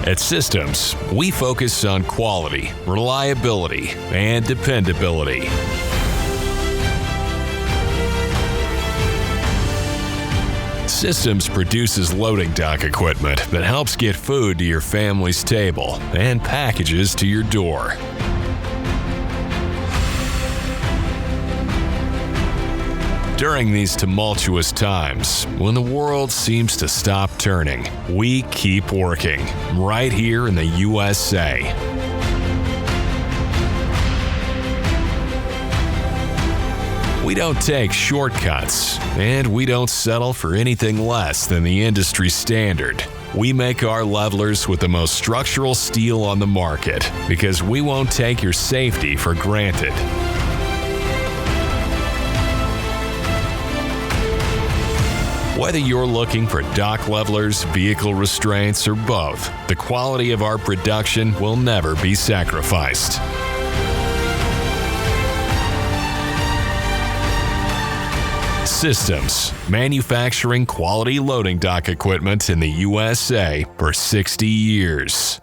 At Systems, we focus on quality, reliability, and dependability. Systems produces loading dock equipment that helps get food to your family's table and packages to your door. During these tumultuous times, when the world seems to stop turning, we keep working right here in the USA. We don't take shortcuts, and we don't settle for anything less than the industry standard. We make our levelers with the most structural steel on the market because we won't take your safety for granted. Whether you're looking for dock levelers, vehicle restraints, or both, the quality of our production will never be sacrificed. Systems, manufacturing quality loading dock equipment in the USA for 60 years.